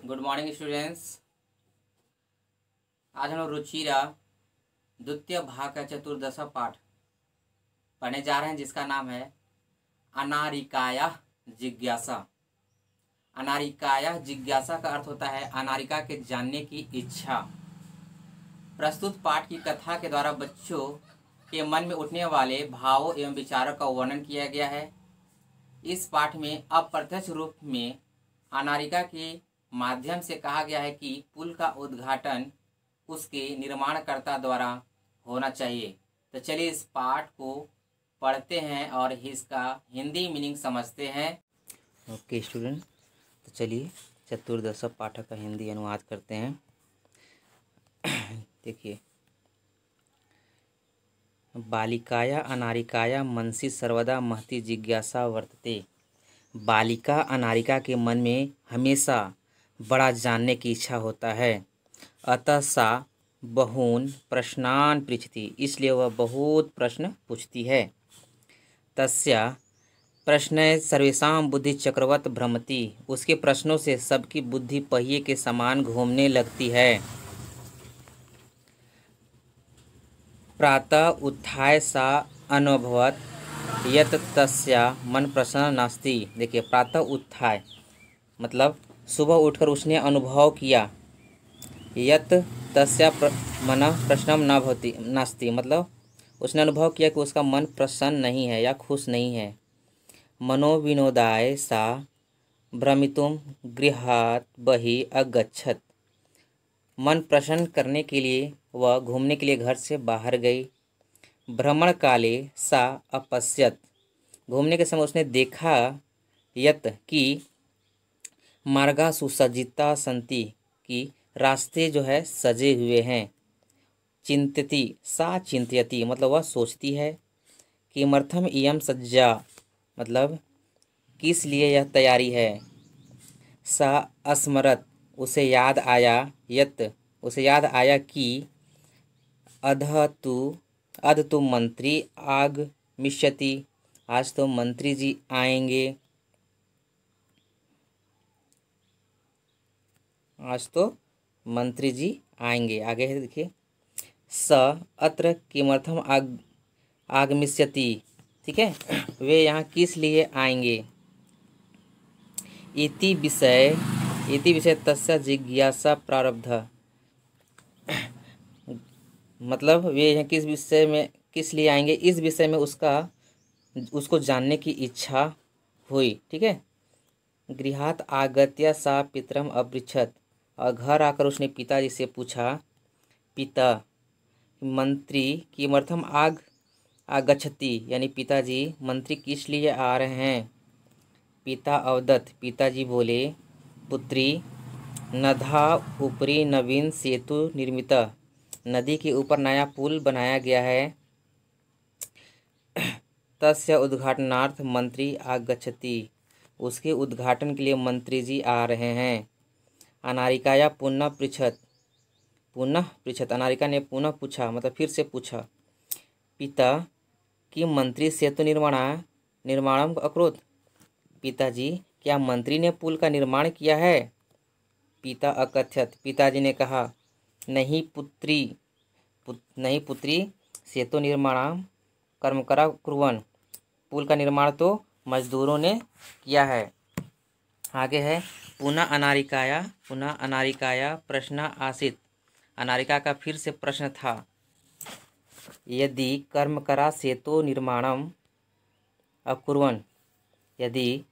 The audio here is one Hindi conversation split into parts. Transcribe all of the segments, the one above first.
Good morning students. आज हम लोग रुचिरा द्वितीय भाग का चतुर्दशा पाठ पढ़ने जा रहे हैं, जिसका नाम है अनारिकाया जिज्ञासा। अनारिकाया जिज्ञासा का अर्थ होता है अनारिका के जानने की इच्छा। प्रस्तुत पाठ की कथा के द्वारा बच्चों के मन में उठने वाले भावों एवं विचारों का वर्णन किया गया है। इस पाठ में अप्रत्यक्ष रूप में अनारिका के माध्यम से कहा गया है कि पुल का उद्घाटन उसके निर्माणकर्ता द्वारा होना चाहिए। तो चलिए इस पाठ को पढ़ते हैं और इसका हिंदी मीनिंग समझते हैं। ओके स्टूडेंट, तो चलिए चतुर्दश पाठ का हिंदी अनुवाद करते हैं। देखिए, बालिकाया अनारिकाया मनसि सर्वदा महती जिज्ञासा वर्तते। बालिका अनारिका के मन में हमेशा बड़ा जानने की इच्छा होता है। अतः सा बहून प्रश्नान पृच्छति, इसलिए वह बहुत प्रश्न पूछती है। तस्या प्रश्न सर्वेषां बुद्धि चक्रवत भ्रमति, उसके प्रश्नों से सबकी बुद्धि पहिए के समान घूमने लगती है। प्रातः उत्थाय सा अनुभवत यत तस्या मन प्रसन्न नास्ति। देखिए, प्रातः उत्थाय मतलब सुबह उठकर उसने अनुभव किया। यत तस्या मन प्रसन्नं न भवति नास्ति, मतलब उसने अनुभव किया कि उसका मन प्रसन्न नहीं है या खुश नहीं है। मनोविनोदाय सा भ्रमितुम गृहात् बहिः अगच्छत्, मन प्रसन्न करने के लिए वह घूमने के लिए घर से बाहर गई। भ्रमण काले सा अपश्यत, घूमने के समय उसने देखा यत कि मार्गा सुसज्जिता सन्ति, कि रास्ते जो है सजे हुए हैं। चिंतति सा चिंतयति, मतलब वह सोचती है। किमर्थम इयं सज्जा, मतलब किस लिए यह तैयारी है। सा अस्मरत, उसे याद आया। यत, उसे याद आया कि अध तो मंत्री आगमिष्यति, आज तो मंत्री जी आएंगे। आज तो मंत्री जी आएंगे। आगे है, देखिए, स अत्र किमर्थम आगमिष्यति, ठीक है, वे यहाँ किस लिए आएंगे। इति विषय तस्य जिज्ञासा प्रारब्ध, मतलब वे यहाँ किस विषय में किस लिए आएंगे, इस विषय में उसको जानने की इच्छा हुई। ठीक है। गृहात आगत्य सा पितरम अपृच्छत, और घर आकर उसने पिताजी से पूछा। पिता मंत्री किमर्थम आगच्छति, यानी पिताजी मंत्री किस लिए आ रहे हैं। पिता अवदत्, पिताजी बोले। पुत्री नधा ऊपरी नवीन सेतु निर्मित, नदी के ऊपर नया पुल बनाया गया है। तस्य उद्घाटनार्थ मंत्री आगच्छति, उसके उद्घाटन के लिए मंत्री जी आ रहे हैं। अनारिकाया पुनः पृच्छत, अनारिका ने पुनः पूछा, मतलब फिर से पूछा। पिता कि मंत्री सेतु निर्माणम अकरोत्, पिताजी क्या मंत्री ने पुल का निर्माण किया है। पिता अकथयत, पिताजी ने कहा। नहीं पुत्री सेतु निर्माणम कर्मकरा कुर्वन्, पुल का निर्माण तो मजदूरों ने किया है। आगे है, पुनः अनारिकाया प्रश्न आसीत्, अनारिका का फिर से प्रश्न था। यदि कर्मकरा सेतु निर्माणम अकुर्वन्, यदि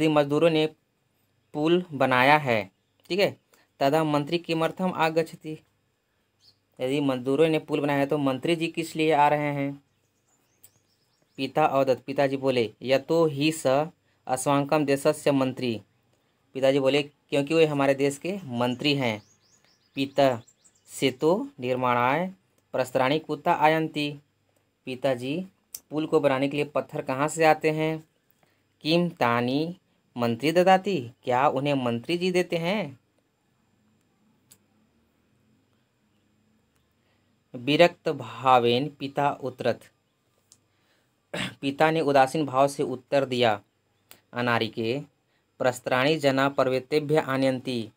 मजदूरों ने पुल बनाया है, ठीक है, तदा मंत्री किमर्थम आगच्छति, यदि मजदूरों ने पुल बनाया है तो मंत्री जी किस लिए आ रहे हैं। पिता अवदत्, पिताजी बोले। यतो ही स अस्माकं देशस्य मंत्री, पिताजी बोले क्योंकि वे हमारे देश के मंत्री हैं। पिता सेतु निर्माणाय प्रस्तराणि कुतः आयन्ति, पिताजी पुल को बनाने के लिए पत्थर कहाँ से आते हैं। किम तानि मंत्री ददाति, क्या उन्हें मंत्री जी देते हैं। विरक्त भावेन पिता उत्तरत, पिता ने उदासीन भाव से उत्तर दिया। अनारिके प्रस्त्राणी जना पर्वतेभ्य आनयन्ति।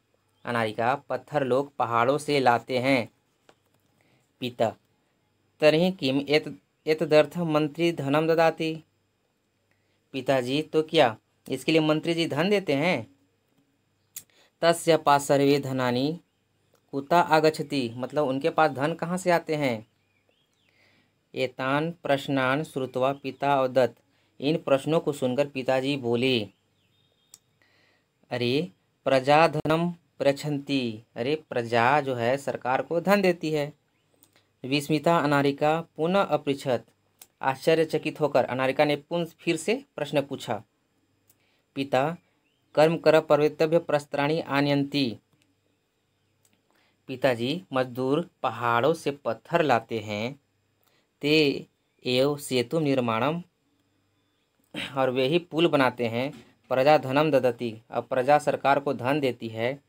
अनारिका, पत्थर लोग पहाड़ों से लाते हैं। पिता, तर्हि किम एतदर्थं मंत्री धनम ददाति। पिताजी, तो क्या इसके लिए मंत्री जी धन देते हैं। तस्य पार्श्वे धनानि कुता आगच्छति, मतलब उनके पास धन कहाँ से आते हैं। एतान प्रश्नान श्रुत्वा पिता अवदत्, इन प्रश्नों को सुनकर पिताजी बोले, अरे प्रजा धनम प्रयच्छन्ति, अरे प्रजा जो है सरकार को धन देती है। विस्मिता अनारिका पुनः अपृच्छत, आश्चर्यचकित होकर अनारिका ने पुनः फिर से प्रश्न पूछा। पिता, कर्म कर पर्वतेभ्य प्रस्त्राणी आनयन्ति। पिताजी, मजदूर पहाड़ों से पत्थर लाते हैं। ते एव सेतु निर्माणम, और वे ही पुल बनाते हैं। प्रजा धनम ददति, अब प्रजा सरकार को धन देती है।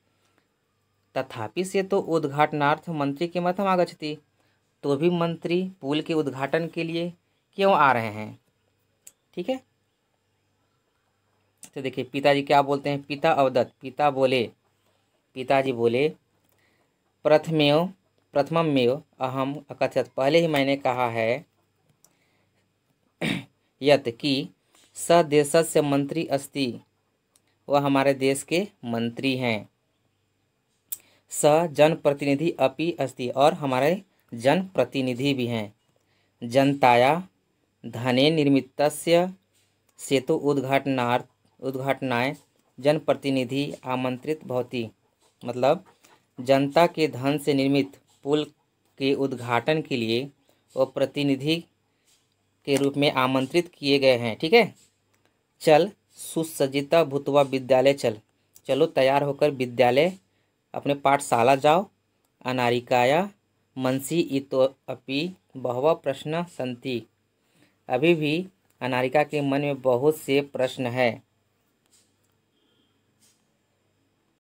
तथापि से तो उद्घाटनार्थ मंत्री के मथम आगच्छति, तो भी मंत्री पुल के उद्घाटन के लिए क्यों आ रहे हैं। ठीक है, तो देखिए पिताजी क्या बोलते हैं। पिता अवदत्, पिताजी बोले, प्रथममेव अहम अकथयत्, पहले ही मैंने कहा है, यत् कि स देशस्य मंत्री अस्ति, वह हमारे देश के मंत्री हैं। स जनप्रतिनिधि अपि अस्ति, और हमारे जनप्रतिनिधि भी हैं। जनताया धने निर्मितस्य सेतु उद्घाटनाय जनप्रतिनिधि आमंत्रित भवति, मतलब जनता के धन से निर्मित पुल के उद्घाटन के लिए वो प्रतिनिधि के रूप में आमंत्रित किए गए हैं। ठीक है, चल सुसज्जिता भूतवा विद्यालय, चलो तैयार होकर विद्यालय अपने पाठशाला जाओ। अनारिकाया मनसी इतो अपि बहवः प्रश्न सन्ति, अभी भी अनारिका के मन में बहुत से प्रश्न है।